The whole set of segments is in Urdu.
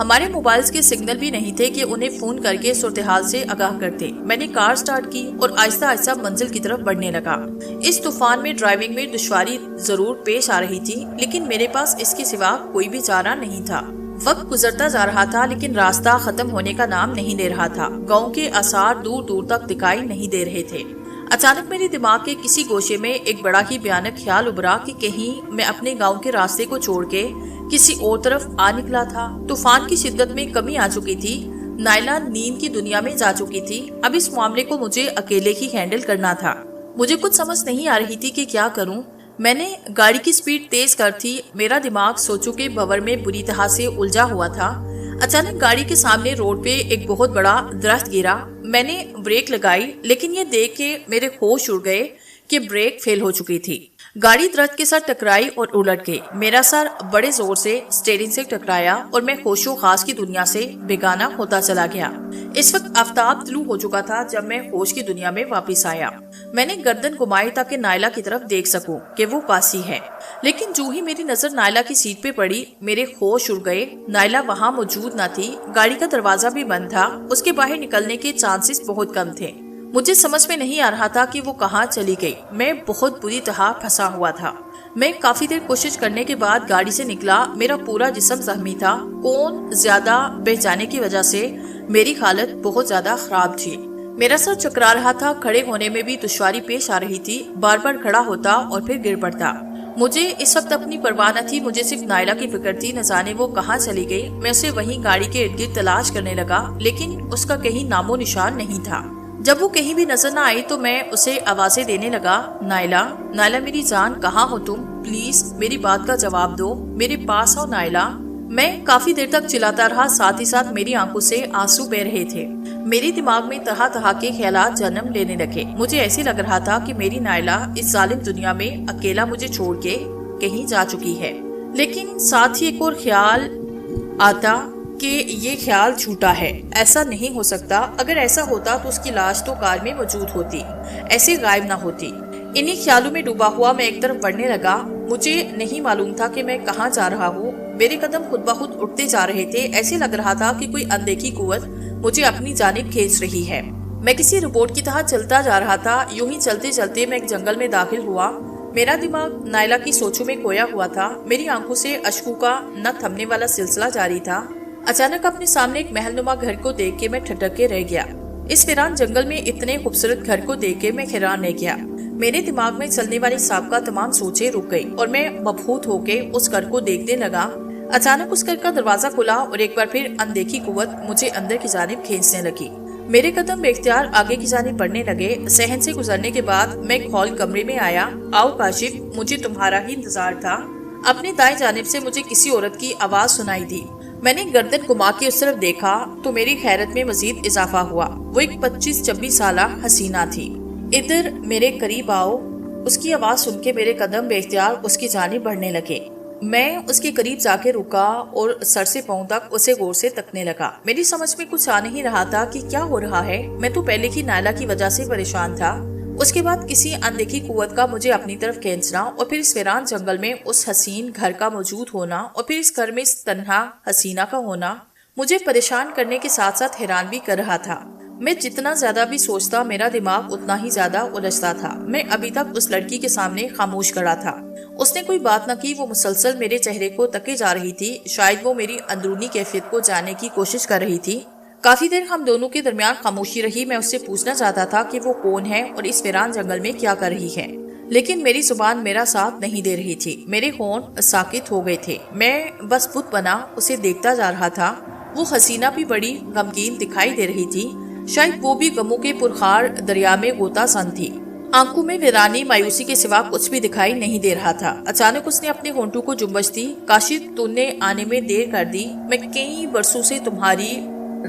ہمارے موبائلز کے سگنل بھی نہیں تھے کہ انہیں فون کر کے صورتحال سے آگاہ کرتے۔ میں نے کار سٹارٹ کی اور آہستہ آہستہ منزل کی طرف بڑھنے لگا۔ اس طوفان میں ڈرائیونگ میں دشواری ضرور پیش آ رہی تھی، لیکن میرے پاس اس کے سوا کوئی بھی چارہ نہیں تھا۔ وقت گزرتا جا رہا تھا لیکن راستہ ختم ہونے کا نام نہیں لے رہا تھا۔ گاؤں کے آثار دور دور تک دکھائی نہیں دے رہے تھے۔ اچانک میرے دماغ کے کسی گوشے میں ایک بڑا ہی بھیانک خیال ابھرا کہ کہیں میں اپنے گاؤں کے راستے کو چھوڑ کے کسی اور طرف آ نکلا تھا۔ طوفان کی شدت میں کمی آ چکی تھی۔ نائلہ نیند کی دنیا میں جا چکی تھی۔ اب اس معاملے کو مجھے اکیلے ہی ہینڈل کرنا تھا۔ مجھے کچھ سمجھ نہیں آ رہی تھی کہ کیا کروں۔ میں نے گاڑی کی سپیڈ تیز کر تھی۔ میرا دماغ سوچوں کے بھور میں بری طرح سے الجھا ہوا تھا۔ اچانک گاڑی کے سامنے روڈ پہ ایک بہت بڑا درخت گرا۔ میں نے بریک لگائی لیکن یہ دیکھ کے میرے ہوش اڑ گئے کہ بریک فیل ہو چکی تھی۔ گاڑی درخت کے ساتھ ٹکرائی اور الٹ گئی۔ میرا سر بڑے زور سے اسٹیئرنگ سے ٹکرایا اور میں ہوش و خاص کی دنیا سے بیگانہ ہوتا چلا گیا۔ اس وقت آفتاب طلوع ہو چکا تھا جب میں ہوش کی دنیا میں واپس آیا۔ میں نے گردن گھمائی تاکہ نائلہ کی طرف دیکھ سکوں کہ وہ پاس ہی ہے، لیکن جو ہی میری نظر نائلہ کی سیٹ پہ پڑی میرے ہوش اڑ گئے۔ نائلہ وہاں موجود نہ تھی۔ گاڑی کا دروازہ بھی بند تھا۔ اس کے باہر نکلنے کے چانسز بہت کم تھے۔ مجھے سمجھ میں نہیں آ رہا تھا کہ وہ کہاں چلی گئی۔ میں بہت بری طرح پھنسا ہوا تھا۔ میں کافی دیر کوشش کرنے کے بعد گاڑی سے نکلا۔ میرا پورا جسم زخمی تھا۔ خون زیادہ بہہ جانے کی وجہ سے میری حالت بہت زیادہ خراب تھی۔ میرا سر چکرا رہا تھا۔ کھڑے ہونے میں بھی دشواری پیش آ رہی تھی۔ بار بار کھڑا ہوتا اور پھر گر پڑتا۔ مجھے اس وقت اپنی پرواہ نہ تھی۔ مجھے صرف نائلہ کی فکر تھی، نہ جانے وہ کہاں چلی گئی۔ میں اسے وہیں گاڑی کے ارد گرد تلاش کرنے لگا لیکن اس کا کہیں نام و نشان نہیں تھا۔ جب وہ کہیں بھی نظر نہ آئی تو میں اسے آوازیں دینے لگا، نائلہ، نائلہ میری جان، کہاں ہو تم؟ پلیز میری بات کا جواب دو، میرے پاس آؤ نائلہ۔ میں کافی دیر تک چلاتا رہا، ساتھ ہی ساتھ میری آنکھوں سے آنسو بہہ رہے تھے۔ میرے دماغ میں طرح طرح کے خیالات جنم لینے لگے۔ مجھے ایسے لگ رہا تھا کہ میری نائلہ اس ظالم دنیا میں اکیلا مجھے چھوڑ کے کہیں جا چکی ہے، لیکن ساتھ ہی ایک اور خیال آتا کہ یہ خیال جھوٹا ہے، ایسا نہیں ہو سکتا۔ اگر ایسا ہوتا تو اس کی لاش تو کار میں موجود ہوتی، ایسے غائب نہ ہوتی۔ انہی خیالوں میں ڈوبا ہوا میں ایک طرف بڑھنے لگا۔ مجھے نہیں معلوم تھا کہ میں کہاں جا رہا ہوں۔ میرے قدم خود بخود اٹھتے جا رہے تھے۔ ایسے لگ رہا تھا کہ کوئی اندیکھی قوت مجھے اپنی جانب کھینچ رہی ہے۔ میں کسی روبوٹ کی طرح چلتا جا رہا تھا۔ یوں ہی چلتے چلتے میں ایک جنگل میں داخل ہوا۔ میرا دماغ نائلہ کی سوچوں میں کھویا ہوا تھا۔ میری آنکھوں سے اشکوں کا نہ تھمنے والا سلسلہ جاری تھا۔ اچانک اپنے سامنے ایک محل نما گھر کو دیکھ کے میں ٹھٹک کے رہ گیا۔ اس ویران جنگل میں اتنے خوبصورت گھر کو دیکھ کے میں حیران رہ گیا۔ میرے دماغ میں چلنے والی سابقہ تمام سوچیں رک گئی اور میں مبہوت ہو کے اس گھر کو دیکھنے لگا۔ اچانک اس گھر کا دروازہ کھلا اور ایک بار پھر اندیکھی قوت مجھے اندر کی جانب کھینچنے لگی۔ میرے قدم بے اختیار آگے کی جانب بڑھنے لگے۔ صحن سے گزرنے کے بعد میں ایک ہال کمرے میں آیا۔ آؤ کاشف، مجھے تمہارا ہی انتظار تھا۔ اپنی دائیں جانب سے مجھے کسی عورت کی آواز سنائی دی۔ میں نے گردن گھما کے اس طرف دیکھا تو میری حیرت میں مزید اضافہ ہوا۔ وہ ایک 25-26 سالہ حسینہ تھی۔ ادھر میرے قریب آؤ۔ اس کی آواز سن کے میرے قدم بے اختیار اس کی جانب بڑھنے لگے۔ میں اس کے قریب جا کے رکا اور سر سے پاؤں تک اسے غور سے تکنے لگا۔ میری سمجھ میں کچھ آ نہیں رہا تھا کہ کیا ہو رہا ہے۔ میں تو پہلے ہی نائلہ کی وجہ سے پریشان تھا، اس کے بعد کسی اندیکھی قوت کا مجھے اپنی طرف کھینچنا اور پھر اس ویران جنگل میں اس حسین گھر کا موجود ہونا اور پھر اس گھر میں اس تنہا حسینہ کا ہونا مجھے پریشان کرنے کے ساتھ ساتھ حیران بھی کر رہا تھا۔ میں جتنا زیادہ بھی سوچتا میرا دماغ اتنا ہی زیادہ الجھتا تھا۔ میں ابھی تک اس لڑکی کے سامنے خاموش کھڑا تھا۔ اس نے کوئی بات نہ کی۔ وہ مسلسل میرے چہرے کو تکے جا رہی تھی۔ شاید وہ میری اندرونی کیفیت کو جاننے کی کوشش کر رہی تھی۔ کافی دیر ہم دونوں کے درمیان خاموشی رہی۔ میں اس سے پوچھنا چاہتا تھا کہ وہ کون ہے اور اس ویران جنگل میں کیا کر رہی ہے، لیکن میری زبان میرا ساتھ نہیں دے رہی تھی۔ میرے ہونٹ ساکت ہو گئے تھے۔ میں بس بت بنا اسے دیکھتا جا رہا تھا۔ وہ حسینہ بھی بڑی غمگین دکھائی دے رہی تھی۔ شاید وہ بھی غموں کے پرخار دریا میں غوطہ زن تھی۔ آنکھوں میں ویرانی مایوسی کے سوا کچھ بھی دکھائی نہیں دے رہا تھا۔ اچانک اس نے اپنے ہونٹوں کو جنبش دی۔ کاشف، تم نے آنے میں دیر کر دی۔ میں کئی برسوں سے تمہاری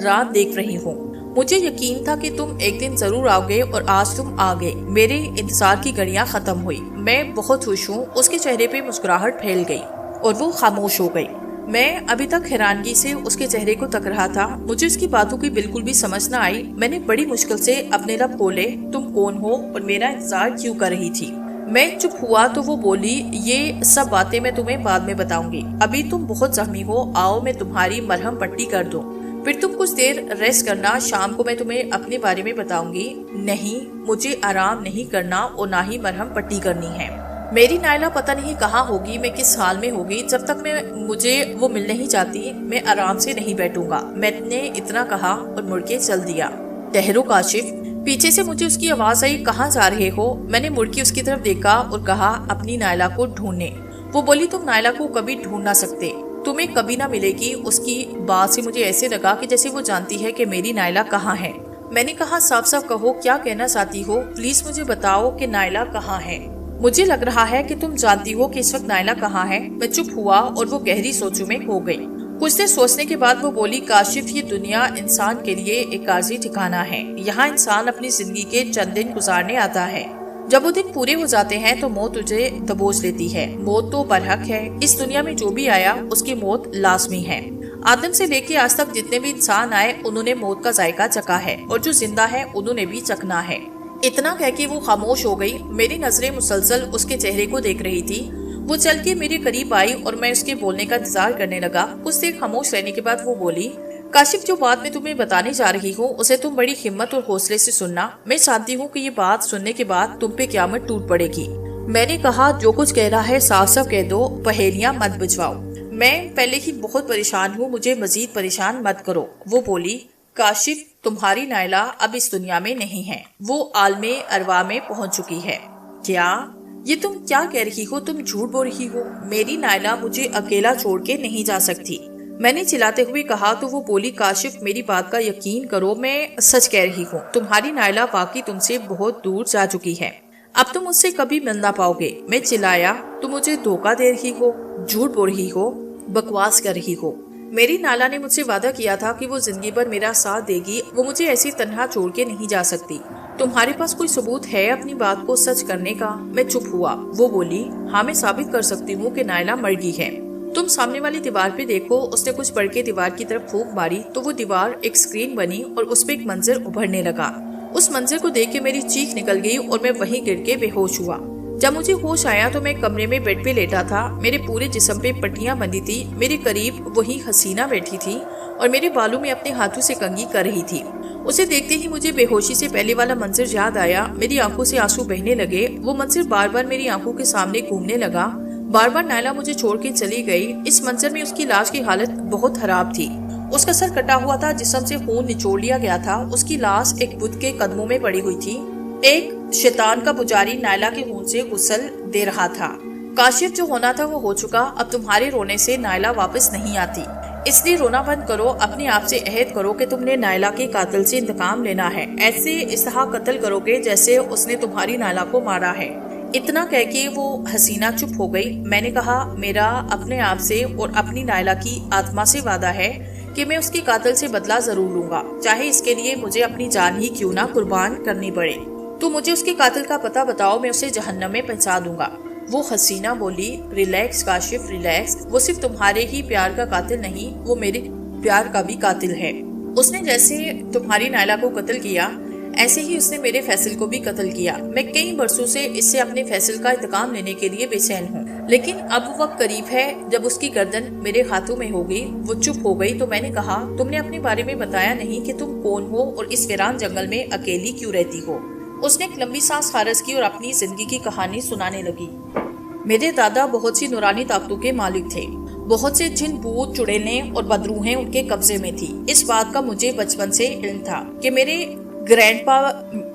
رات دیکھ رہی ہوں۔ مجھے یقین تھا کہ تم ایک دن ضرور آؤ گے اور آج تم آ گئے۔ میرے انتظار کی گھڑیاں ختم ہوئی۔ میں بہت خوش ہوں۔ اس کے چہرے پہ مسکراہٹ پھیل گئی اور وہ خاموش ہو گئی۔ میں ابھی تک حیرانگی سے اس کے چہرے کو تک رہا تھا۔ مجھے اس کی باتوں کی بالکل بھی سمجھ نہ آئی۔ میں نے بڑی مشکل سے اپنے لب کھولے۔ تم کون ہو اور میرا انتظار کیوں کر رہی تھی؟ میں چپ ہوا تو وہ بولی یہ سب باتیں میں تمہیں بعد میں بتاؤں گی، ابھی تم بہت زخمی ہو، آؤ میں تمہاری مرہم پٹی کر دوں، پھر تم کچھ دیر ریسٹ کرنا، شام کو میں تمہیں اپنے بارے میں بتاؤں گی۔ نہیں، مجھے آرام نہیں کرنا اور نہ ہی مرہم پٹی کرنی ہے۔ میری نائلہ پتہ نہیں کہاں ہوگی، میں کس حال میں ہوگی، جب تک مجھے وہ مل نہیں جاتی میں آرام سے نہیں بیٹھوں گا۔ میں نے اتنا کہا اور مڑ کے چل دیا۔ ٹھہرو کاشف، پیچھے سے مجھے اس کی آواز آئی، کہاں جا رہے ہو؟ میں نے مڑ کے اس کی طرف دیکھا اور کہا اپنی نائلہ کو ڈھونڈنے۔ وہ بولی تم نائلہ کو کبھی ڈھونڈ نہ سکتے، تمہیں کبھی نہ ملے گی۔ اس کی بات سے مجھے ایسے لگا کہ جیسے وہ جانتی ہے کہ میری نائلہ کہاں ہے۔ میں نے کہا صاف صاف کہو کیا کہنا چاہتی ہو، پلیز مجھے بتاؤ کہ نائلہ کہاں ہے۔ مجھے لگ رہا ہے کہ تم جانتی ہو کہ اس وقت نائلہ کہاں ہے۔ میں چپ ہوا اور وہ گہری سوچوں میں کھو گئی۔ کچھ دیر سوچنے کے بعد وہ بولی کاشف، یہ دنیا انسان کے لیے ایک عارضی ٹھکانہ ہے، یہاں انسان اپنی زندگی کے چند دن گزارنے آتا ہے، جب وہ دن پورے ہو جاتے ہیں تو موت تجھے دبوچ لیتی ہے۔ موت تو برحق ہے، اس دنیا میں جو بھی آیا اس کی موت لازمی ہے۔ آدم سے لے کے آج تک جتنے بھی انسان آئے انہوں نے موت کا ذائقہ چکھا ہے، اور جو زندہ ہے انہوں نے بھی چکھنا ہے۔ اتنا کہہ کے وہ خاموش ہو گئی۔ میری نظریں مسلسل اس کے چہرے کو دیکھ رہی تھی۔ وہ چل کے میرے قریب آئی اور میں اس کے بولنے کا انتظار کرنے لگا۔ کچھ دیر خاموش رہنے کے بعد وہ بولی کاشف، جو بات میں تمہیں بتانے جا رہی ہوں اسے تم بڑی ہمت اور حوصلے سے سننا۔ میں چاہتی ہوں کہ یہ بات سننے کے بعد تم پہ قیامت ٹوٹ پڑے گی۔ میں نے کہا جو کچھ کہہ رہا ہے صاف صاف کہہ دو، پہیلیاں مت بجواؤ، میں پہلے ہی بہت پریشان ہوں، مجھے مزید پریشان مت کرو۔ وہ بولی کاشف، تمہاری نائلہ اب اس دنیا میں نہیں ہے، وہ عالم ارواح میں پہنچ چکی ہے۔ کیا؟ یہ تم کیا کہہ رہی ہو؟ تم جھوٹ بول رہی ہو، میری نائلہ مجھے اکیلا چھوڑ کے نہیں جا سکتی۔ میں نے چلاتے ہوئے کہا تو وہ بولی کاشف، میری بات کا یقین کرو، میں سچ کہہ رہی ہوں، تمہاری نائلہ واقعی تم سے بہت دور جا چکی ہے، اب تم اس سے کبھی مل نہ پاؤ گے۔ میں چلایا، تم مجھے دھوکہ دے رہی ہو، جھوٹ بول رہی ہو، بکواس کر رہی ہو۔ میری نائلہ نے مجھ سے وعدہ کیا تھا کہ وہ زندگی بھر میرا ساتھ دے گی، وہ مجھے ایسی تنہا چھوڑ کے نہیں جا سکتی۔ تمہارے پاس کوئی ثبوت ہے اپنی بات کو سچ کرنے کا؟ میں چپ ہوا۔ وہ بولی ہاں، میں ثابت کر سکتی ہوں کہ نائلہ مر گئی ہے، تم سامنے والی دیوار پہ دیکھو۔ اس نے کچھ پڑھ کے دیوار کی طرف پھونک ماری تو وہ دیوار ایک سکرین بنی اور اس پہ ایک منظر ابھرنے لگا۔ اس منظر کو دیکھ کے میری چیخ نکل گئی اور میں وہیں گر کے بے ہوش ہوا۔ جب مجھے ہوش آیا تو میں کمرے میں بیڈ پہ لیٹا تھا، میرے پورے جسم پہ پٹیاں بندھی تھی، میرے قریب وہی حسینہ بیٹھی تھی اور میرے بالوں میں اپنے ہاتھوں سے کنگھی کر رہی تھی۔ اسے دیکھتے ہی مجھے بے ہوشی سے پہلے والا منظر یاد آیا، میری آنکھوں سے آنسو بہنے لگے، وہ منظر بار بار میری آنکھوں کے سامنے گھومنے لگا، بار بار نائلہ مجھے چھوڑ کے چلی گئی۔ اس منظر میں اس کی لاش کی حالت بہت خراب تھی، اس کا سر کٹا ہوا تھا، جسم سے خون نچوڑ لیا گیا تھا، اس کی لاش ایک بت کے قدموں میں پڑی ہوئی تھی، ایک شیطان کا پجاری نائلہ کے خون سے غسل دے رہا تھا۔ کاشف، جو ہونا تھا وہ ہو چکا، اب تمہارے رونے سے نائلہ واپس نہیں آتی، اس لیے رونا بند کرو، اپنے آپ سے عہد کرو کہ تم نے نائلہ کے قاتل سے انتقام لینا ہے، ایسے اس طرح قتل کرو گے جیسے اس نے تمہاری نائلہ کو مارا ہے۔ اتنا کہہ کے وہ حسینہ چپ ہو گئی۔ میں نے کہا میرا اپنے آپ سے اور اپنی نائلہ کی آتما سے وعدہ ہے کہ میں اس کے قاتل سے بدلہ ضرور لوں گا، چاہے اس کے لیے مجھے اپنی جان ہی کیوں نہ قربان کرنی پڑے۔ تو مجھے اس کے قاتل کا پتہ بتاؤ، میں اسے جہنم میں پہنچا دوں گا۔ وہ حسینہ بولی ریلیکس کاشف، ریلیکس، وہ صرف تمہارے ہی پیار کا قاتل نہیں، وہ میرے پیار کا بھی قاتل ہے۔ اس نے جیسے تمہاری نائلہ کو قتل کیا ایسے ہی اس نے میرے فیصل کو بھی قتل کیا۔ میں کئی برسوں سے اس سے اپنے فیصل کا انتقام لینے کے لیے بے چین ہوں، لیکن اب وہ وقت قریب ہے جب اس کی گردن میرے ہاتھوں میں ہوگی۔ وہ چپ ہو گئی تو میں نے کہا تم نے اپنے بارے میں بتایا نہیں کہ تم کون ہو اور اس ویران جنگل میں اکیلی کیوں رہتی ہو۔ اس نے ایک لمبی سانس خارج کی اور اپنی زندگی کی کہانی سنانے لگی۔ میرے دادا بہت سی نورانی طاقتوں کے مالک تھے، بہت سے جن، بھوت، چڑیلیں اور بدروہیں ان کے قبضے میں تھی۔ اس بات کا مجھے بچپن سے علم تھا کہ میرے گرینڈ پا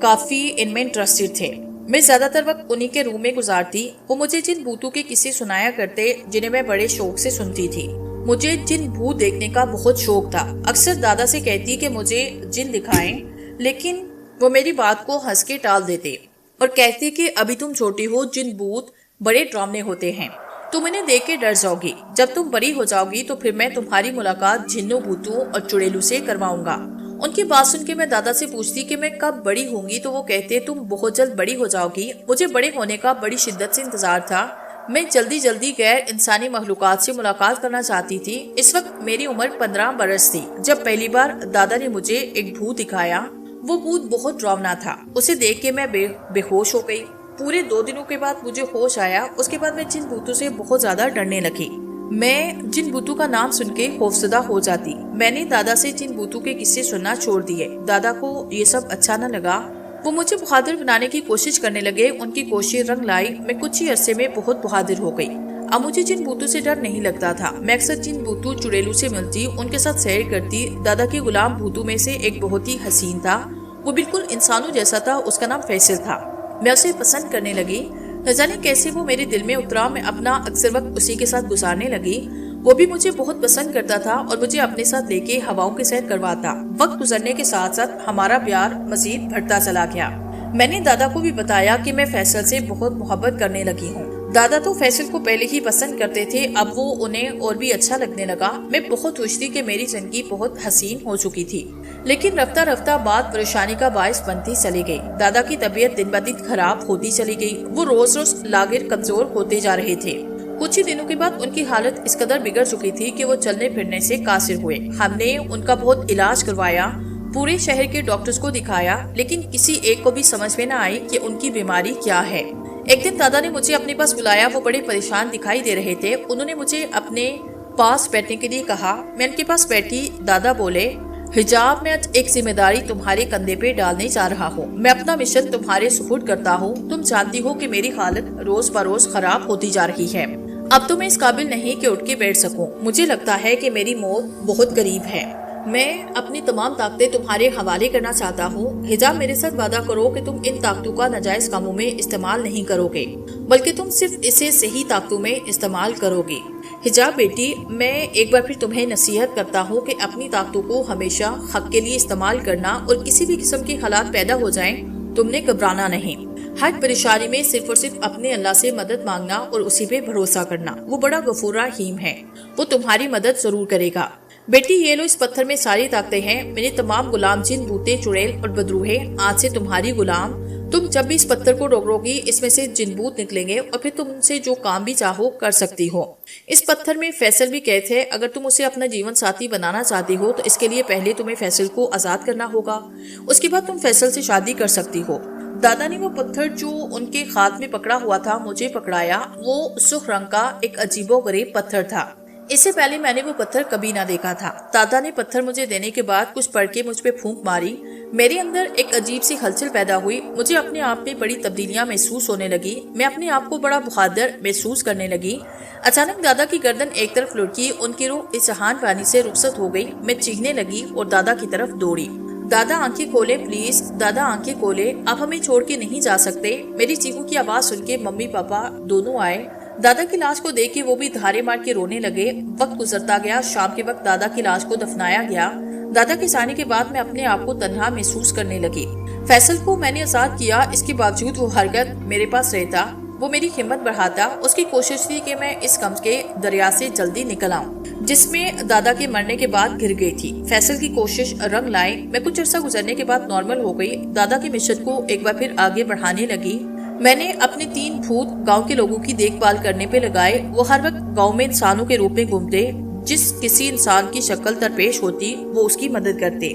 کافی ان میں انٹرسٹڈ تھے، میں زیادہ تر وقت انہی کے روم میں گزارتی۔ وہ مجھے جن بھوتوں کے قصے سنایا کرتے جنہیں میں بڑے شوق سے سنتی تھی۔ مجھے جن بھوت دیکھنے کا بہت شوق تھا، اکثر دادا سے کہتی کہ مجھے جن دکھائیں، لیکن وہ میری بات کو ہنس کے ٹال دیتے اور کہتے کہ ابھی تم چھوٹی ہو، جن بھوت بڑے ڈرامے ہوتے ہیں، تم انہیں دیکھ کے ڈر جاؤ گی، جب تم بڑی ہو جاؤ گی تو پھر میں تمہاری ملاقات جنوں، بھوتوں اور چڑیلوں سے کرواؤں گا۔ ان کی بات سن کے میں دادا سے پوچھتی کہ میں کب بڑی ہوں گی، تو وہ کہتے تم بہت جلد بڑی ہو جاؤ گی۔ مجھے بڑے ہونے کا بڑی شدت سے انتظار تھا، میں جلدی جلدی غیر انسانی مخلوقات سے ملاقات کرنا چاہتی تھی۔ اس وقت میری عمر 15 برس تھی جب پہلی بار دادا نے مجھے ایک بھوت دکھایا۔ وہ بھوت بہت ڈراونا تھا، اسے دیکھ کے میں بے ہوش ہو گئی۔ پورے 2 دنوں کے بعد مجھے ہوش آیا۔ اس کے بعد میں جن بھوتوں سے بہت زیادہ ڈرنے لگی۔ میں جن بھوتوں کا نام سن کے خوفزدہ ہو جاتی۔ میں نے دادا سے جن بھوتوں کے قصے سننا چھوڑ دیے۔ دادا کو یہ سب اچھا نہ لگا، وہ مجھے بہادر بنانے کی کوشش کرنے لگے۔ ان کی کوشش رنگ لائی، میں کچھ ہی عرصے میں بہت بہادر ہو گئی۔ اب مجھے جن بھوتوں سے ڈر نہیں لگتا تھا۔ میں اکثر جن بھوتوں چڑیلوں سے ملتی، ان کے ساتھ سیر کرتی۔ دادا کے غلام بھوتوں میں سے ایک بہت ہی حسین تھا، وہ بالکل انسانوں جیسا تھا۔ اس کا نام فیصل تھا۔ میں اسے پسند کرنے لگی۔ نہ جانے کیسے وہ میرے دل میں اترا۔ میں اپنا اکثر وقت اسی کے ساتھ گزارنے لگی۔ وہ بھی مجھے بہت پسند کرتا تھا اور مجھے اپنے ساتھ لے کے ہواؤں کی سیر کرواتا۔ وقت گزرنے کے ساتھ ساتھ ہمارا پیار مزید بڑھتا چلا گیا۔ میں نے دادا کو بھی بتایا کہ میں فیصل سے بہت محبت کرنے لگی ہوں۔ دادا تو فیصل کو پہلے ہی پسند کرتے تھے، اب وہ انہیں اور بھی اچھا لگنے لگا۔ میں بہت خوش تھی کہ میری زندگی بہت حسین ہو چکی تھی، لیکن رفتہ رفتہ بات پریشانی کا باعث بنتی چلی گئی۔ دادا کی طبیعت دن بدن خراب ہوتی چلی گئی۔ وہ روز روز لاغر کمزور ہوتے جا رہے تھے۔ کچھ ہی دنوں کے بعد ان کی حالت اس قدر بگڑ چکی تھی کہ وہ چلنے پھرنے سے قاصر ہوئے۔ ہم نے ان کا بہت علاج کروایا، پورے شہر کے ڈاکٹرز کو دکھایا، لیکن کسی ایک کو بھی سمجھ میں نہ آئی کہ ان کی بیماری کیا ہے۔ ایک دن دادا نے مجھے اپنے پاس بلایا۔ وہ بڑے پریشان دکھائی دے رہے تھے۔ انہوں نے مجھے اپنے پاس بیٹھنے کے لیے کہا۔ میں ان کے پاس بیٹھی۔ دادا بولے، حجاب، میں آج ایک ذمہ داری تمہارے کندھے پہ ڈالنے جا رہا ہوں۔ میں اپنا مشن تمہارے سپرد کرتا ہوں۔ تم جانتی ہو کہ میری حالت روز بروز خراب ہوتی جا رہی ہے۔ اب تو میں اس قابل نہیں کہ اٹھ کے بیٹھ سکوں۔ مجھے لگتا ہے کہ میری موت بہت قریب ہے۔ میں اپنی تمام طاقتیں تمہارے حوالے کرنا چاہتا ہوں۔ حجاب، میرے ساتھ وعدہ کرو کہ تم ان طاقتوں کا ناجائز کاموں میں استعمال نہیں کرو گے، بلکہ تم صرف اسے صحیح طاقتوں میں استعمال کرو گی۔ حجاب بیٹی، میں ایک بار پھر تمہیں نصیحت کرتا ہوں کہ اپنی طاقتوں کو ہمیشہ حق کے لیے استعمال کرنا، اور کسی بھی قسم کے حالات پیدا ہو جائیں تم نے گھبرانا نہیں۔ ہر پریشانی میں صرف اور صرف اپنے اللہ سے مدد مانگنا اور اسی پہ بھروسہ کرنا۔ وہ بڑا غفور رحیم ہے، وہ تمہاری مدد ضرور کرے گا۔ بیٹی، یہ لو، اس پتھر میں ساری طاقتیں ہیں۔ میرے تمام غلام جن، بوتے، چڑیل اور بدروہے آج سے تمہاری غلام۔ تم جب بھی اس پتھر کو ڈوگو گی، اس میں سے جن بوت نکلیں گے اور پھر تم سے جو کام بھی چاہو کر سکتی ہو۔ اس پتھر میں فیصل بھی قید ہے۔ اگر تم اسے اپنا جیون ساتھی بنانا چاہتی ہو تو اس کے لیے پہلے تمہیں فیصل کو آزاد کرنا ہوگا، اس کے بعد تم فیصل سے شادی کر سکتی ہو۔ دادا نے وہ پتھر جو ان کے ہاتھ میں پکڑا ہوا تھا مجھے پکڑایا۔ وہ سرخ رنگ کا ایک عجیب و غریب پتھر تھا۔ اس سے پہلے میں نے وہ پتھر کبھی نہ دیکھا تھا۔ دادا نے پتھر مجھے دینے کے بعد کچھ پڑھ کے مجھ پہ پھونک ماری۔ میرے اندر ایک عجیب سی ہلچل پیدا ہوئی۔ مجھے اپنے آپ میں بڑی تبدیلیاں محسوس ہونے لگی۔ میں اپنے آپ کو بڑا بہادر محسوس کرنے لگی۔ اچانک دادا کی گردن ایک طرف لڑکی، ان کی روح اس جہان پانی سے رخصت ہو گئی۔ میں چیخنے لگی اور دادا کی طرف دوڑی۔ دادا آنکھیں کھولے پلیز، دادا آنکھیں کھولے، آپ ہمیں چھوڑ کے نہیں جا سکتے۔ میری چیخوں کی آواز سن کے ممی پاپا دونوں آئے۔ دادا کی لاش کو دیکھ کے وہ بھی دھارے مار کے رونے لگے۔ وقت گزرتا گیا۔ شام کے وقت دادا کی لاش کو دفنایا گیا۔ دادا کے جانے کے بعد میں اپنے آپ کو تنہا محسوس کرنے لگی۔ فیصل کو میں نے آزاد کیا، اس کے باوجود وہ ہرگز میرے پاس رہتا۔ وہ میری ہمت بڑھاتا۔ اس کی کوشش تھی کہ میں اس غم کے دریا سے جلدی نکل آؤں جس میں دادا کے مرنے کے بعد گر گئی تھی۔ فیصل کی کوشش رنگ لائے۔ میں کچھ عرصہ گزرنے کے بعد نارمل ہو گئی۔ دادا کے مشن کو ایک بار پھر آگے بڑھانے لگی۔ میں نے اپنے 3 بھوت گاؤں کے لوگوں کی دیکھ بھال کرنے پہ لگائے۔ وہ ہر وقت گاؤں میں انسانوں کے روپ میں گھومتے۔ جس کسی انسان کی شکل درپیش ہوتی وہ اس کی مدد کرتے۔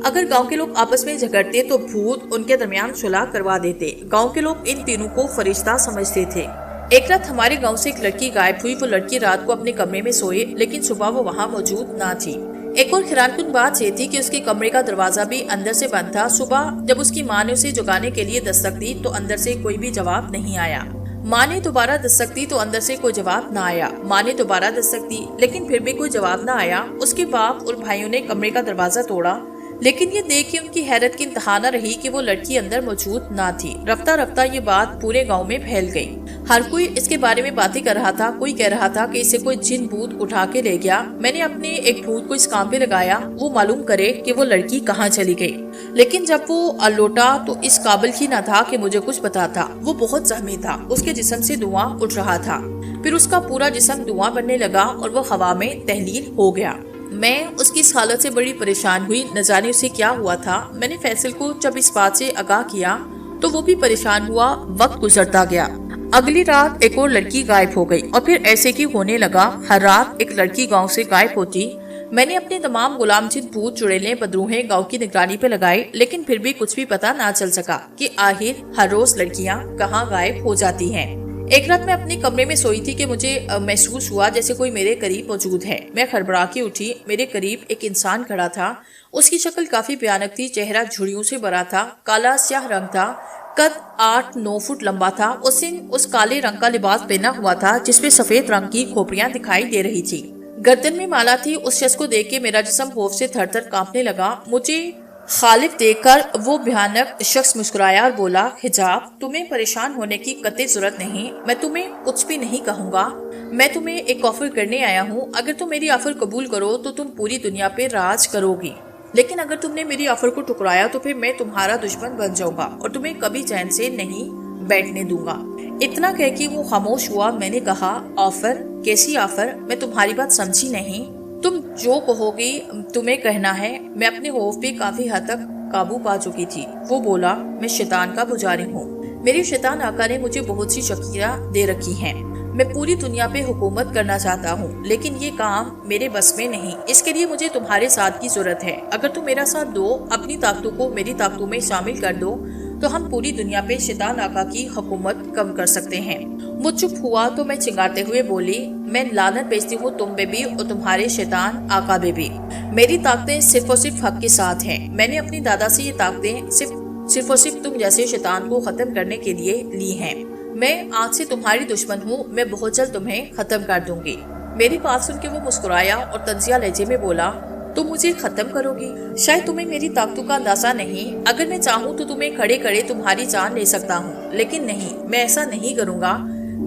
اگر گاؤں کے لوگ آپس میں جھگڑتے تو بھوت ان کے درمیان صلح کروا دیتے۔ گاؤں کے لوگ ان تینوں کو فرشتہ سمجھتے تھے۔ ایک رات ہمارے گاؤں سے ایک لڑکی غائب ہوئی۔ وہ لڑکی رات کو اپنے کمرے میں سوئے، لیکن صبح وہ وہاں موجود نہ تھی۔ ایک اور حیران کن بات یہ تھی کہ اس کے کمرے کا دروازہ بھی اندر سے بند تھا۔ صبح جب اس کی ماں نے اسے جگانے کے لیے دستک دی تو اندر سے کوئی بھی جواب نہیں آیا۔ ماں نے دوبارہ دستک دی تو اندر سے کوئی جواب نہ آیا۔ ماں نے دوبارہ دستک دی لیکن پھر بھی کوئی جواب نہ آیا۔ اس کے باپ اور بھائیوں نے کمرے کا دروازہ توڑا، لیکن یہ دیکھ کے ان کی حیرت کی انتہا نہ رہی کہ وہ لڑکی اندر موجود نہ تھی۔ رفتہ رفتہ یہ بات پورے گاؤں میں پھیل گئی۔ ہر کوئی اس کے بارے میں باتیں کر رہا تھا۔ کوئی کہہ رہا تھا کہ اسے کوئی جن بھوت اٹھا کے لے گیا۔ میں نے اپنے ایک بھوت کو اس کام پہ لگایا، وہ معلوم کرے کہ وہ لڑکی کہاں چلی گئی، لیکن جب وہ لوٹا تو اس قابل ہی نہ تھا کہ مجھے کچھ بتاتا۔ وہ بہت زخمی تھا، اس کے جسم سے دھواں اٹھ رہا تھا، پھر اس کا پورا جسم دھواں بننے لگا اور وہ ہوا میں تحلیل ہو گیا۔ میں اس کی اس حالت سے بڑی پریشان ہوئی، نہ جانے اسے کیا ہوا تھا۔ میں نے فیصل کو جب اس بات سے آگاہ کیا تو وہ بھی پریشان ہوا۔ وقت گزرتا گیا۔ اگلی رات ایک اور لڑکی غائب ہو گئی اور پھر ایسے کی ہونے لگا۔ ہر رات ایک لڑکی گاؤں سے غائب ہوتی۔ میں نے اپنے تمام غلام جن بھوت چڑیلیں بدروہیں گاؤں کی نگرانی پہ لگائی، لیکن پھر بھی کچھ بھی پتا نہ چل سکا کہ آخر ہر روز لڑکیاں کہاں غائب ہو جاتی ہیں۔ ایک رات میں اپنے کمرے میں سوئی تھی کہ مجھے محسوس ہوا جیسے کوئی میرے قریب موجود ہے۔ میں خربڑا کے اٹھی۔ میرے قریب ایک انسان کھڑا تھا۔ اس کی شکل کافی بھیانک تھی، چہرہ جھریوں سے بھرا تھا، کالا سیاہ رنگ تھا، قد 8-9 فٹ لمبا تھا۔ اس کالے رنگ کا لباس پہنا ہوا تھا جس میں سفید رنگ کی کھوپڑیاں دکھائی دے رہی تھی، گردن میں مالا تھی۔ اس شخص کو دیکھ کے میرا جسم خوف سے تھر تھر کانپنے لگا۔ مجھے خالف دیکھ کر وہ بھیانک شخص مسکرایا اور بولا، حجاب، تمہیں پریشان ہونے کی قطعی ضرورت نہیں، میں تمہیں کچھ بھی نہیں کہوں گا۔ میں تمہیں ایک آفر کرنے آیا ہوں، اگر تم میری آفر قبول کرو تو تم پوری دنیا پہ راج کرو گی، لیکن اگر تم نے میری آفر کو ٹکرایا تو پھر میں تمہارا دشمن بن جاؤں گا اور تمہیں کبھی چین سے نہیں بیٹھنے دوں گا۔ اتنا کہہ کے وہ خاموش ہوا۔ میں نے کہا، آفر؟ کیسی آفر؟ میں تمہاری بات سمجھی نہیں۔ تم جو کہو گی تمہیں کہنا ہے۔ میں اپنے خوف پہ کافی حد تک قابو پا چکی تھی۔ وہ بولا، میں شیطان کا پجاری ہوں، میرے شیطان آقا نے مجھے بہت سی شکتیاں دے رکھی ہیں، میں پوری دنیا پہ حکومت کرنا چاہتا ہوں، لیکن یہ کام میرے بس میں نہیں، اس کے لیے مجھے تمہارے ساتھ کی ضرورت ہے۔ اگر تم میرا ساتھ دو، اپنی طاقتوں کو میری طاقتوں میں شامل کر دو تو ہم پوری دنیا پہ شیطان آقا کی حکومت کم کر سکتے ہیں۔ وہ چپ ہوا تو میں چنگاتے ہوئے بولی، میں لعنت بھیجتی ہوں تم پہ بھی اور تمہارے شیطان آقا پہ بھی۔ میری طاقتیں صرف اور صرف حق کے ساتھ ہیں۔ میں نے اپنی دادا سے یہ طاقتیں صرف اور صرف تم جیسے شیطان کو ختم کرنے کے لیے لی ہیں۔ میں آج سے تمہاری دشمن ہوں، میں بہت جلد تمہیں ختم کر دوں گی۔ میری بات سن کے وہ مسکرایا اور طنزیہ لہجے میں بولا، تم مجھے ختم کرو گی؟ شاید تمہیں میری طاقتوں کا اندازہ نہیں، اگر میں چاہوں تو تمہیں کھڑے کھڑے تمہاری جان لے سکتا ہوں، لیکن نہیں، میں ایسا نہیں کروں گا۔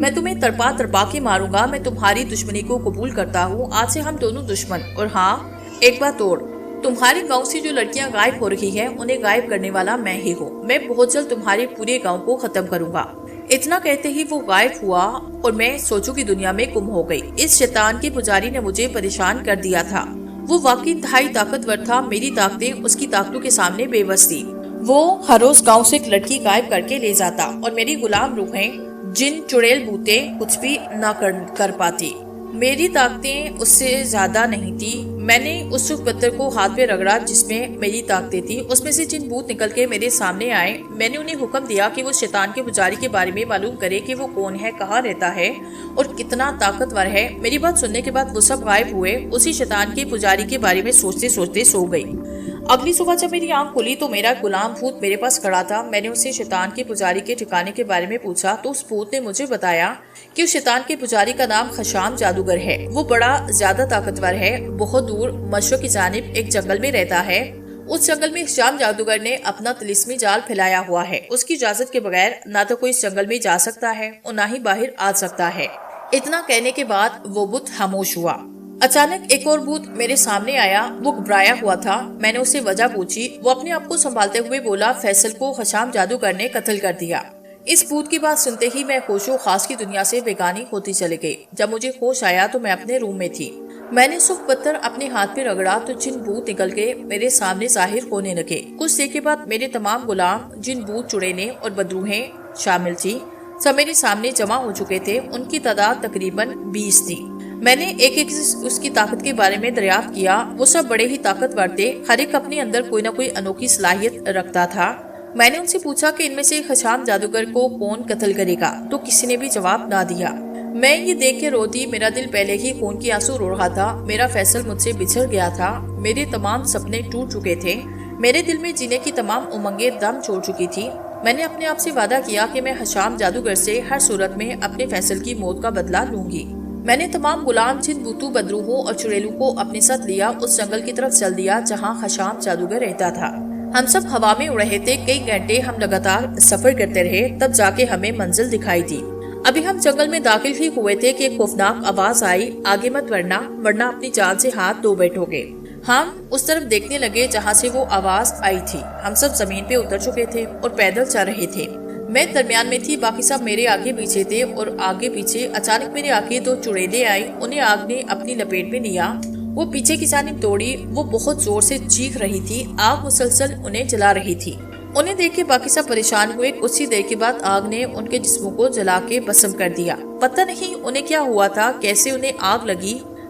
میں تمہیں تڑپا کے ماروں گا۔ میں تمہاری دشمنی کو قبول کرتا ہوں، آج سے ہم دونوں دشمن۔ اور ہاں، ایک بات اور، تمہارے گاؤں سے جو لڑکیاں غائب ہو رہی ہیں انہیں غائب کرنے والا میں ہی ہوں۔ میں بہت جلد تمہارے پورے گاؤں کو ختم کروں گا۔ اتنا کہتے ہی وہ غائب ہوا اور میں سوچوں کی دنیا میں گم ہو گئی۔ اس شیطان کے پجاری نے مجھے پریشان کر دیا تھا۔ وہ واقعی انتہائی طاقتور تھا، میری طاقتیں اس کی طاقتوں کے سامنے بے بس تھی۔ وہ ہر روز گاؤں سے ایک لڑکی غائب کر کے لے جاتا اور میری غلام روحیں، جن چڑیل بوتے کچھ بھی نہ کر پاتی۔ میری طاقتیں اس سے زیادہ نہیں تھی۔ میں نے اس سکھ پتھر کو ہاتھ پہ رگڑا جس میں میری طاقتیں تھی۔ اس میں سے جن بھوت نکل کے میرے سامنے آئے، میں نے انہیں حکم دیا کہ وہ شیطان کے پجاری کے بارے میں معلوم کرے کہ وہ کون ہے، کہاں رہتا ہے اور کتنا طاقتور ہے۔ میری بات سننے کے بعد وہ سب غائب ہوئے۔ اسی شیطان کے پجاری کے بارے میں سوچتے سوچتے سو گئی۔ اگلی صبح جب میری آنکھ کھلی تو میرا غلام بھوت میرے پاس کھڑا تھا۔ میں نے اسے شیطان کے پجاری کے ٹھکانے کے بارے میں پوچھا تو اس بھوت نے مجھے بتایا کہ اس شیطان کے پجاری کا نام خشام جادوگر ہے۔ وہ بڑا زیادہ طاقتور ہے، بہت دور مشرق کی جانب ایک جنگل میں رہتا ہے۔ اس جنگل میں خشام جادوگر نے اپنا طلسمی جال پھیلایا ہوا ہے۔ اس کی اجازت کے بغیر نہ تو کوئی اس جنگل میں جا سکتا ہے اور نہ ہی باہر آ سکتا ہے۔ اتنا کہنے کے بعد وہ بت خاموش ہوا۔ اچانک ایک اور بھوت میرے سامنے آیا۔ وہ گھبرایا ہوا تھا۔ میں نے اس سے وجہ پوچھی۔ وہ اپنے آپ کو سنبھالتے ہوئے بولا، فیصل کو خشام جادوگر نے قتل کر دیا۔ اس بھوت کی بات سنتے ہی میں خوش و خاص کی دنیا سے بیگانی ہوتی چلی گئی۔ جب مجھے ہوش آیا تو میں اپنے روم میں تھی۔ میں نے سکھ پتھر اپنے ہاتھ پہ رگڑا تو جن بھوت نکل کے میرے سامنے ظاہر ہونے لگے۔ کچھ دیر کے بعد میرے تمام غلام، جن بھوت چڑیلیں اور بدروہیں شامل تھی، سب میرے سامنے جمع ہو چکے تھے۔ ان کی تعداد تقریباً 20 تھی۔ میں نے ایک ایک اس کی طاقت کے بارے میں دریافت کیا۔ وہ سب بڑے ہی طاقتور تھے، ہر ایک اپنے اندر کوئی نہ کوئی انوکھی صلاحیت رکھتا تھا۔ میں نے ان سے پوچھا کہ ان میں سے خشام جادوگر کو کون قتل کرے گا تو کسی نے بھی جواب نہ دیا۔ میں یہ دیکھ کے روتی، میرا دل پہلے ہی خون کی آنسو رو رہا تھا۔ میرا فیصل مجھ سے بچھڑ گیا تھا، میرے تمام سپنے ٹوٹ چکے تھے، میرے دل میں جینے کی تمام امنگیں دم چھوڑ چکی تھی۔ میں نے اپنے آپ سے وعدہ کیا کہ میں خشام جادوگر سے ہر صورت میں اپنے فیصل کی موت کا بدلہ لوں گی۔ میں نے تمام غلام، جن بوتوں، بدروہوں اور چڑیلوں کو اپنے ساتھ لیا، اس جنگل کی طرف چل دیا جہاں خشام جادوگر رہتا تھا۔ ہم سب ہوا میں اڑ رہے تھے، کئی گھنٹے ہم لگاتار سفر کرتے رہے، تب جا کے ہمیں منزل دکھائی دی۔ ابھی ہم جنگل میں داخل ہی ہوئے تھے کہ ایک خوفناک آواز آئی، آگے مت ورنہ اپنی جان سے ہاتھ دھو بیٹھو گے۔ ہم اس طرف دیکھنے لگے جہاں سے وہ آواز آئی تھی۔ ہم سب زمین پہ اتر چکے تھے اور پیدل چل رہے تھے۔ میں درمیان میں تھی، باقی سب میرے آگے پیچھے تھے اور آگے پیچھے اچانک میرے آگے 2 چڑیلیں آئی، انہیں آگ نے اپنی لپیٹ میں لیا۔ وہ پیچھے کی جانب دوڑی، وہ بہت زور سے چیخ رہی تھی، آگ مسلسل انہیں جلا رہی تھی۔ انہیں دیکھ کے باقی سب پریشان ہوئے۔ کچھ ہی دیر کے بعد آگ نے ان کے جسموں کو جلا کے بھسم کر دیا۔ پتہ نہیں انہیں کیا ہوا تھا، کیسے انہیں آگ لگی۔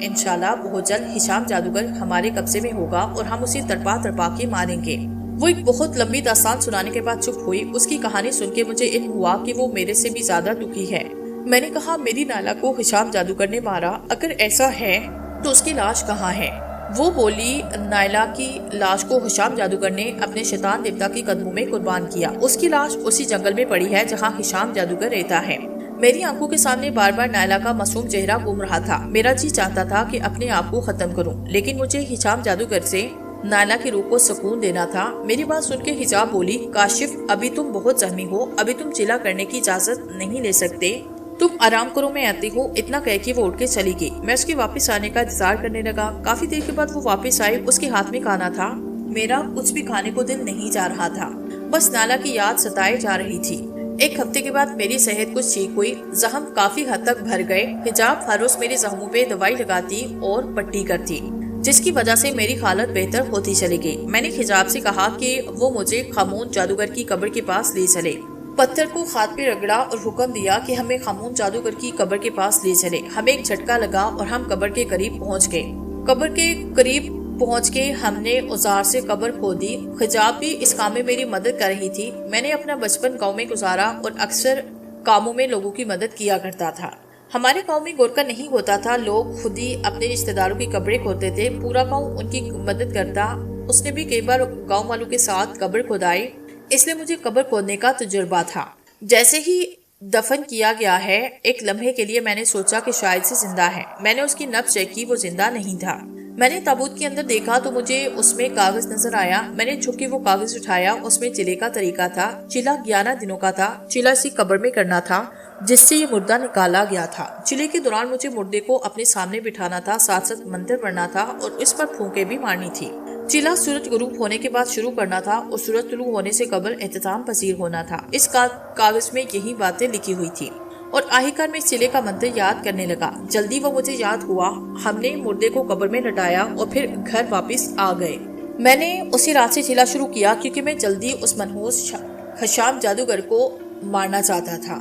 انشاءاللہ بہت جلد ہشام جادوگر ہمارے قبضے میں ہوگا اور ہم اسے تڑپا تڑپا کے ماریں گے۔ وہ ایک بہت لمبی داستان سنانے کے بعد چپ ہوئی۔ اس کی کہانی سن کے مجھے علم ہوا کہ وہ میرے سے بھی زیادہ دکھی ہے۔ میں نے کہا، میری نائلہ کو ہشام جادوگر نے مارا؟ اگر ایسا ہے تو اس کی لاش کہاں ہے؟ وہ بولی، نائلہ کی لاش کو ہشام جادوگر نے اپنے شیطان دیوتا کے قدموں میں قربان کیا۔ اس کی لاش اسی جنگل میں پڑی ہے جہاں ہشام جادوگر رہتا ہے۔ میری آنکھوں کے سامنے بار بار نائلہ کا معصوم چہرہ گھوم رہا تھا۔ میرا جی چاہتا تھا کہ اپنے آپ کو ختم کروں، لیکن مجھے ہشام جادوگر سے نائلہ کی روح کو سکون دینا تھا۔ میری بات سن کے حجاب بولی، کاشف ابھی تم بہت زخمی ہو، ابھی تم چلا کرنے کی اجازت نہیں لے سکتے، تم آرام کرو، میں آتی ہوں۔ اتنا کہہ کے وہ اٹھ کے چلی گئی۔ میں اس کے واپس آنے کا انتظار کرنے لگا۔ کافی دیر کے بعد وہ واپس آئی۔ اس کے ہاتھ میں کھانا تھا۔ میرا کچھ بھی کھانے کو دل نہیں جا رہا تھا، بس نائلہ کی یاد ستائے جا رہی تھی۔ ایک ہفتے کے بعد میری صحت کچھ ٹھیک ہوئی، زخم کافی حد تک بھر گئے۔ حجاب ہر روز میرے زخموں پہ دوائی لگاتی اور پٹی کرتی، جس کی وجہ سے میری حالت بہتر ہوتی چلی گئی۔ میں نے حجاب سے کہا کہ وہ مجھے خامون جادوگر کی قبر کے پاس لے چلے۔ پتھر کو ہاتھ پہ رگڑا اور حکم دیا کہ ہمیں خامون جادوگر کی قبر کے پاس لے چلے۔ ہمیں ایک جھٹکا لگا اور ہم قبر کے قریب پہنچ گئے۔ قبر کے قریب پہنچ کے ہم نے اوزار سے قبر کھودی۔ حجاب بھی اس کام میں میری مدد کر رہی تھی۔ میں نے اپنا بچپن گاؤں میں گزارا اور اکثر کاموں میں لوگوں کی مدد کیا کرتا تھا۔ ہمارے گاؤں میں گورکھا نہیں ہوتا تھا، لوگ خود ہی اپنے رشتہ داروں کی قبریں کھودتے تھے، پورا گاؤں ان کی مدد کرتا۔ اس نے بھی کئی بار گاؤں والوں کے ساتھ قبر کھودائی، اس لیے مجھے قبر کھودنے کا تجربہ تھا۔ جیسے ہی دفن کیا گیا ہے، ایک لمحے کے لیے میں نے سوچا کہ شاید سے زندہ ہے۔ میں نے اس کی نبض چیک کی، وہ زندہ نہیں تھا۔ میں نے تابوت کے اندر دیکھا تو مجھے اس میں کاغذ نظر آیا۔ میں نے جھک کے وہ کاغذ اٹھایا، اس میں چلے کا طریقہ تھا۔ چلا 11 دنوں کا تھا۔ چلا اسی قبر میں کرنا تھا جس سے یہ مردہ نکالا گیا تھا۔ چلے کے دوران مجھے مردے کو اپنے سامنے بٹھانا تھا، ساتھ ساتھ منتر پڑھنا تھا اور اس پر پھونکے بھی مارنی تھی۔ چلا سورج غروب ہونے کے بعد شروع کرنا تھا اور سورج طلوع ہونے سے قبل اختتام پذیر ہونا تھا۔ اس کاغذ میں یہی باتیں لکھی ہوئی تھی اور آخرکار میں چلے کا منتر یاد کرنے لگا۔ جلدی وہ مجھے یاد ہوا۔ ہم نے مردے کو قبر میں لٹایا اور پھر گھر واپس آ گئے۔ میں نے اسی رات سے چلا شروع کیا کیونکہ میں جلدی اس منحوس ہشام جادوگر کو مارنا چاہتا تھا۔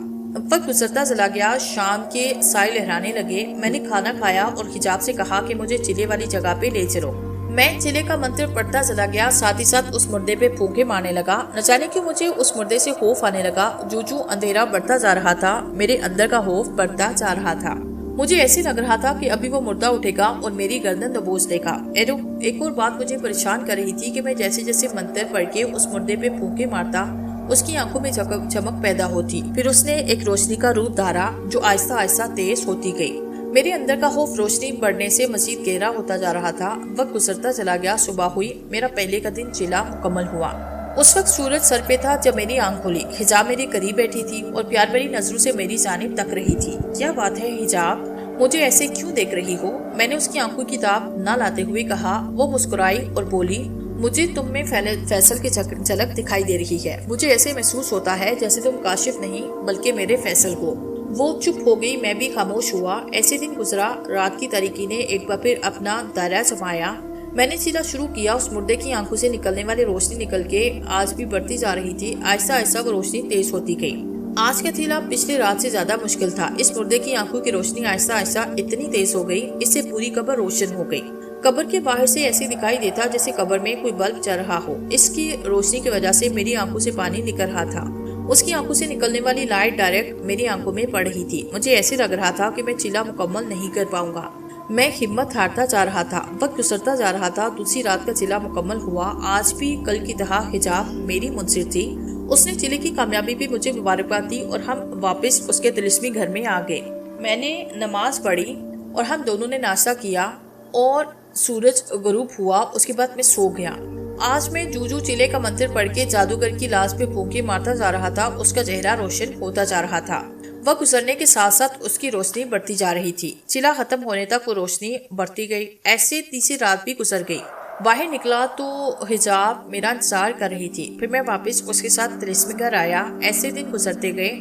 وقت گزرتا چلا گیا، شام کے سائے لہرانے لگے۔ میں نے کھانا کھایا اور حجاب سے کہا کہ مجھے چلے والی جگہ پہ لے چلو۔ میں چلے کا منتر پڑھتا چلا گیا، ساتھ ہی ساتھ اس مردے پہ پھونکے مارنے لگا۔ نہ جانے کیوں مجھے اس مردے سے خوف آنے لگا۔ جو اندھیرا بڑھتا جا رہا تھا، میرے اندر کا خوف بڑھتا جا رہا تھا۔ مجھے ایسے لگ رہا تھا کہ ابھی وہ مردہ اٹھے گا اور میری گردن دبوچ لے گا۔ ایک اور بات مجھے پریشان کر رہی تھی کہ میں جیسے جیسے منتر پڑھ کے اس مردے پہ پھونکے مارتا، اس کی آنکھوں میں چمک پیدا ہوتی۔ پھر اس نے ایک روشنی کا روپ دھارا جو آہستہ آہستہ تیز ہوتی گئی۔ میرے اندر کا خوف روشنی بڑھنے سے مزید گہرا ہوتا جا رہا تھا۔ وقت گزرتا چلا گیا، صبح ہوئی، میرا پہلے کا دن چلا مکمل ہوا۔ اس وقت سورج سر پہ تھا جب میری آنکھ کھلی۔ حجاب میرے قریب بیٹھی تھی اور پیار بھری نظروں سے میری جانب تک رہی تھی۔ کیا بات ہے حجاب، مجھے ایسے کیوں دیکھ رہی ہو؟ میں نے اس کی آنکھوں کی تاب نہ لاتے ہوئے کہا۔ وہ مسکرائی اور بولی، مجھے تم میں فیصل کی جھلک دکھائی دے رہی ہے۔ مجھے ایسے محسوس ہوتا ہے جیسے تم کاشف نہیں بلکہ میرے فیصل ہو۔ وہ چپ ہو گئی، میں بھی خاموش ہوا۔ ایسے دن گزرا، رات کی تاریکی نے ایک بار پھر اپنا دائرہ جمایا۔ میں نے چلا شروع کیا۔ اس مردے کی آنکھوں سے نکلنے والی روشنی نکل کے آج بھی بڑھتی جا رہی تھی۔ آہستہ آہستہ وہ روشنی تیز ہوتی گئی۔ آج کا چلا پچھلی رات سے زیادہ مشکل تھا۔ اس مردے کی آنکھوں کی روشنی آہستہ آہستہ اتنی تیز ہو گئی، اس سے پوری قبر روشن ہو گئی۔ قبر کے باہر سے ایسے دکھائی دیتا جیسے قبر میں کوئی بلب چل رہا ہو۔ اس کی روشنی کی وجہ سے میری آنکھوں سے پانی نکل رہا تھا۔ اس کی آنکھوں سے نکلنے والی لائٹ ڈائریکٹ میری آنکھوں میں پڑ رہی تھی۔ مجھے ایسے لگ رہا تھا کہ میں چلا مکمل نہیں کر پاؤں گا۔ میں ہمت ہارتا جا رہا تھا۔ وقت گزرتا جا رہا تھا۔ دوسری رات کا چلا مکمل ہوا۔ آج بھی کل کی طرح حجاب میری منصر تھی۔ اس نے چلے کی کامیابی پہ مجھے مبارکباد دی اور ہم واپس اس کے طلسمی گھر میں آ گئے۔ میں نے نماز پڑھی اور ہم دونوں نے ناشتہ کیا اور سورج غروب ہوا۔ اس کے بعد میں سو گیا۔ آج میں جو چلے کا منتر پڑھ کے جادوگر کی لاش پہ پھونکے مارتا جا رہا تھا، اس کا چہرہ روشن ہوتا جا رہا تھا۔ وقت گزرنے کے ساتھ ساتھ اس کی روشنی بڑھتی جا رہی تھی۔ چلا ختم ہونے تک وہ روشنی بڑھتی گئی۔ ایسے تیسری رات بھی گزر گئی۔ باہر نکلا تو حجاب میرا انتظار کر رہی تھی۔ پھر میں واپس اس کے ساتھ طلسمی گھر آیا۔ ایسے دن گزرتے گئے۔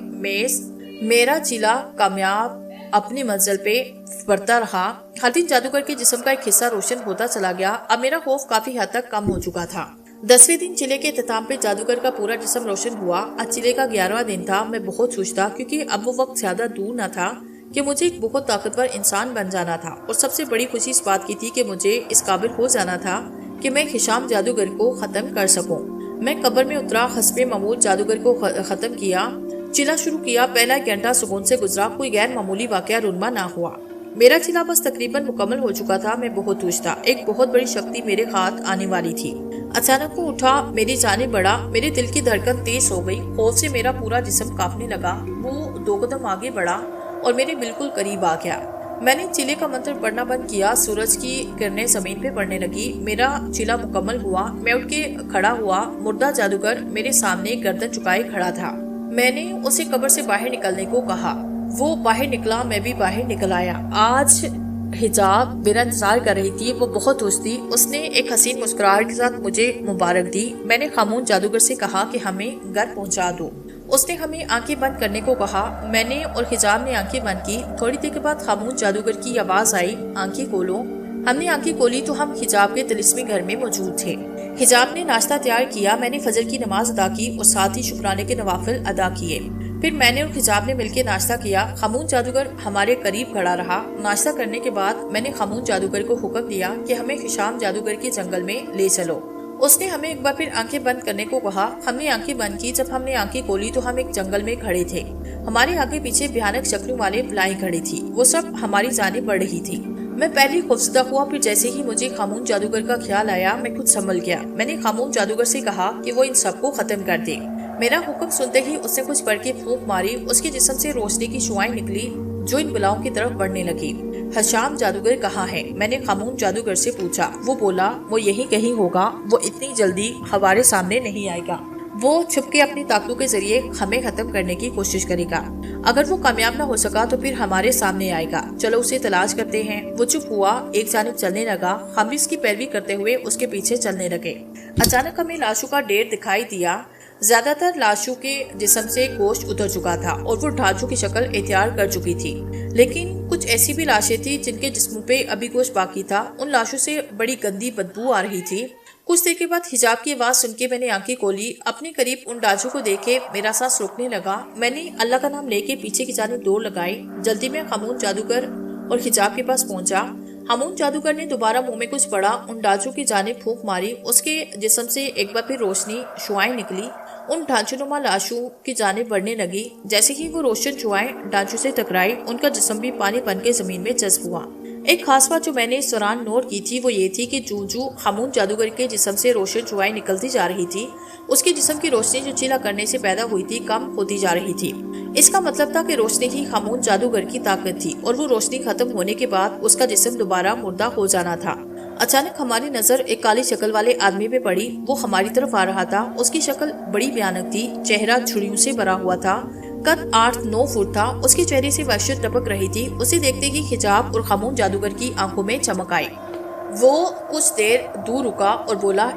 میرا چلا کامیاب اپنی منزل پہ بڑھتا رہا۔ ہر دن جادوگر کے جسم کا ایک حصہ روشن ہوتا چلا گیا۔ اب میرا خوف کافی حد تک کم ہو چکا تھا۔ 10ویں دن چلے کے اختتام پہ جادوگر کا پورا جسم روشن ہوا۔ آج چلے کا 11واں دن تھا۔ میں بہت خوش تھا کیونکہ اب وہ وقت زیادہ دور نہ تھا کہ مجھے ایک بہت طاقتور انسان بن جانا تھا، اور سب سے بڑی خوشی اس بات کی تھی کہ مجھے اس قابل ہو جانا تھا کہ میں ہشام جادوگر کو ختم کر سکوں۔ میں قبر میں اترا، حسب معمول جادوگر کو ختم کیا، چلا شروع کیا۔ پہلا گھنٹہ سکون سے گزرا، کوئی غیر معمولی واقعہ رونما نہ ہوا۔ میرا چلا بس تقریباً مکمل ہو چکا تھا۔ میں بہت خوش تھا، ایک بہت بڑی شکتی میرے ہاتھ آنے والی تھی۔ اچانک وہ اٹھا، میری جانب بڑھا، میرے دل کی دھڑکن تیز ہو گئی، خوف سے میرا پورا جسم کانپنے لگا۔ وہ 2 قدم آگے بڑھا اور میرے بالکل قریب آ گیا۔ میں نے چلے کا منتر پڑھنا بند کیا، سورج کی کرنیں زمین پہ پڑنے لگی، میرا چلا مکمل ہوا۔ میں اٹھ کے کھڑا ہوا، مردہ جادوگر میرے سامنے گردن جھکائے کھڑا تھا۔ میں نے اسے قبر سے باہر نکلنے کو کہا، وہ باہر نکلا، میں بھی باہر نکل آیا۔ آج حجاب میرا انتظار کر رہی تھی، وہ بہت خوش تھی۔ اس نے ایک حسین مسکراہٹ کے ساتھ مجھے مبارک دی۔ میں نے خاموش جادوگر سے کہا کہ ہمیں گھر پہنچا دو۔ اس نے ہمیں آنکھیں بند کرنے کو کہا۔ میں نے اور حجاب نے آنکھیں بند کی۔ تھوڑی دیر کے بعد خاموش جادوگر کی آواز آئی، آنکھیں کھولو۔ ہم نے آنکھیں کھولی تو ہم حجاب کے طلسمی گھر میں موجود تھے۔ حجاب نے ناشتہ تیار کیا، میں نے فجر کی نماز ادا کی اور ساتھ ہی شکرانے کے نوافل ادا کیے۔ پھر میں نے اور حجاب نے مل کے ناشتہ کیا۔ خاموش جادوگر ہمارے قریب کھڑا رہا۔ ناشتہ کرنے کے بعد میں نے خاموش جادوگر کو حکم دیا کہ ہمیں ہشام جادوگر کے جنگل میں لے چلو۔ اس نے ہمیں ایک بار پھر آنکھیں بند کرنے کو کہا۔ ہم نے آنکھیں بند کی۔ جب ہم نے آنکھیں کھولی تو ہم ایک جنگل میں کھڑے تھے۔ ہمارے آگے پیچھے بھیانک شکلوں والے بلائیں کھڑی تھی، وہ سب ہماری جانب بڑھ رہی تھی۔ میں پہلے خوفزدہ ہوا، پھر جیسے ہی مجھے خاموش جادوگر کا خیال آیا میں خود سنبھل گیا۔ میں نے خاموش جادوگر سے کہا کہ وہ ان سب کو ختم کر دے۔ میرا حکم سنتے ہی اس نے کچھ پڑھ کے پھونک ماری، اس کے جسم سے روشنی کی شعاعیں نکلی جو ان بلاؤں کی طرف بڑھنے لگی۔ ہشام جادوگر کہاں ہے؟ میں نے خاموش جادوگر سے پوچھا۔ وہ بولا، وہ یہی کہیں ہوگا، وہ اتنی جلدی ہمارے سامنے نہیں آئے گا، وہ چھپ کے اپنی طاقتوں کے ذریعے ہمیں ختم کرنے کی کوشش کرے گا۔ اگر وہ کامیاب نہ ہو سکا تو پھر ہمارے سامنے آئے گا، چلو اسے تلاش کرتے ہیں۔ وہ چپ ہوا، ایک جانب چلنے لگا، ہم بھی اس کی پیروی کرتے ہوئے اس کے پیچھے چلنے لگے۔ اچانک ہمیں لاشوں کا ڈھیر دکھائی دیا۔ زیادہ تر لاشوں کے جسم سے گوشت اتر چکا تھا اور وہ ڈھانچوں کی شکل اختیار کر چکی تھی، لیکن کچھ ایسی بھی لاشیں تھیں جن کے جسموں پہ ابھی گوشت باقی تھا۔ ان لاشوں سے بڑی گندی بدبو آ رہی تھی۔ کچھ دیر کے بعد حجاب کی آواز سن کے میں نے آنکھیں کھولی۔ اپنے قریب ان ڈھانچوں کو دیکھے میرا سانس رکنے لگا۔ میں نے اللہ کا نام لے کے پیچھے کی جانب دوڑ لگائی۔ جلدی میں خاموش جادوگر اور حجاب کے پاس پہنچا۔ خاموش جادوگر نے دوبارہ منہ میں کچھ پڑا، ان ڈھانچوں کی جانب پھونک ماری، اس کے جسم سے ایک بار پھر روشنی شعاعیں نکلی، ان ڈھانچوں نما لاشوں کی جانب بڑھنے لگی۔ جیسے ہی وہ روشن شعاعیں ڈھانچوں سے ٹکرائی، ان کا جسم بھی پانی بن کے زمین میں جذب ہوا۔ ایک خاص بات جو میں نے اس دوران نوٹ کی تھی وہ یہ تھی کہ جو خاموش جادوگر کے جسم سے روشن شعاعیں نکلتی جا رہی تھی، اس کے جسم کی روشنی جو چلا کرنے سے پیدا ہوئی تھی کم ہوتی جا رہی تھی۔ اس کا مطلب تھا کہ روشنی ہی خاموش جادوگر کی طاقت تھی، اور وہ روشنی ختم ہونے کے بعد اس کا جسم دوبارہ مردہ ہو جانا تھا۔ اچانک ہماری نظر ایک کالی شکل والے آدمی پہ پڑی۔ وہ ہماری طرف آ رہا تھا۔ اس کی شکل بڑی بھیانک تھی، چہرہ جھریوں سے بھرا ہوا تھا، قد 8-9 فٹ تھا۔ اس کے چہرے سے وحشت ٹپک رہی تھی۔ اسے دیکھتے ہی حجاب اور خاموش جادوگر کی آنکھوں میں چمک آئی۔ وہ کچھ دیر دور رکا اور بولا،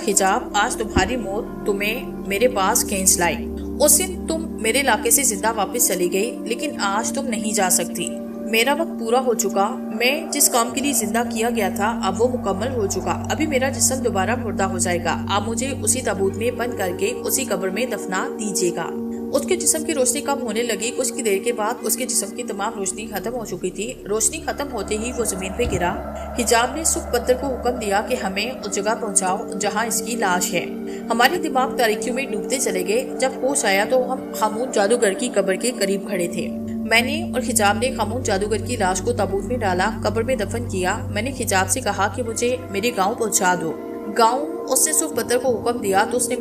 حجاب، آج تمہاری موت تمہیں میرے پاس کھینچ لائی۔ اس دن تم میرے علاقے سے زندہ واپس چلی گئی، لیکن آج تم نہیں جا سکتی۔ میرا وقت پورا ہو چکا۔ میں جس کام کے لیے زندہ کیا گیا تھا اب وہ مکمل ہو چکا۔ ابھی میرا جسم دوبارہ مردہ ہو جائے گا۔ آپ مجھے اسی تابوت میں بند کر کے اسی قبر میں دفنا دیجیے گا۔ اس کے جسم کی روشنی کم ہونے لگی۔ کچھ کی دیر کے بعد اس کے جسم کی تمام روشنی ختم ہو چکی تھی۔ روشنی ختم ہوتے ہی وہ زمین پہ گرا۔ حجاب نے سکھ پتھر کو حکم دیا کہ ہمیں اس جگہ پہنچاؤ جہاں اس کی لاش ہے۔ ہمارے دماغ تاریکیوں میں ڈوبتے چلے گئے۔ جب ہوش آیا تو ہم خاموش جادوگر کی قبر کے قریب کھڑے تھے۔ میں نے اور حجاب نے خاموش جادوگر کی لاش کو تابوت میں ڈالا، قبر میں دفن کیا۔ میں نے حجاب سے کہا کہ مجھے میرے گاؤں پہنچا دو۔ گاؤں؟ اس نے سکھ پتھر کو حکم دیا تو اس نے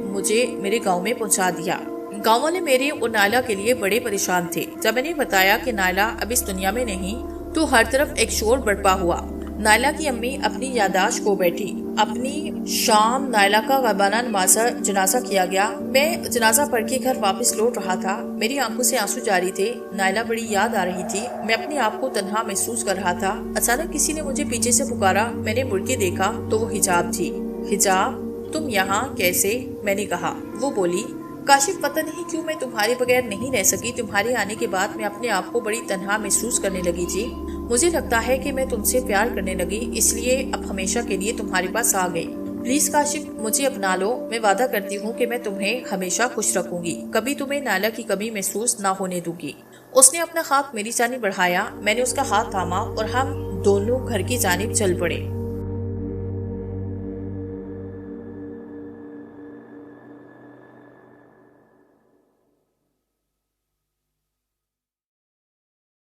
مجھے میرے گاؤں میں پہنچا دیا۔ گاؤں والے میرے اور نائلہ کے لیے بڑے پریشان تھے۔ جب میں نے بتایا کہ نائلہ اب اس دنیا میں نہیں تو ہر طرف ایک شور برپا ہوا۔ نائلہ کی امی اپنی یادداشت کھو بیٹھی۔ اپنی شام نائلہ کا غائبانہ نماز جنازہ کیا گیا۔ میں جنازہ پڑھ کے گھر واپس لوٹ رہا تھا۔ میری آنکھوں سے آنسو جاری تھے۔ نائلہ بڑی یاد آ رہی تھی۔ میں اپنے آپ کو تنہا محسوس کر رہا تھا۔ اچانک کسی نے مجھے پیچھے سے پکارا۔ میں نے مڑ کے دیکھا تو وہ حجاب تھی۔ حجاب، تم یہاں کیسے؟ میں نے کہا۔ وہ بولی، کاشف، پتہ نہیں کیوں میں تمہارے بغیر نہیں رہ سکی۔ تمہارے آنے کے بعد میں اپنے آپ کو بڑی تنہا محسوس کرنے لگی تھی۔ مجھے لگتا ہے کہ میں تم سے پیار کرنے لگی، اس لیے اب ہمیشہ کے لیے تمہارے پاس آ گئی۔ پلیز کاشف، مجھے اپنا لو۔ میں وعدہ کرتی ہوں کہ میں تمہیں ہمیشہ خوش رکھوں گی، کبھی تمہیں نائلہ کی کمی محسوس نہ ہونے دوں گی۔ اس نے اپنا ہاتھ میری جانب بڑھایا، میں نے اس کا ہاتھ تھاما اور ہم دونوں گھر کی جانب چل پڑے۔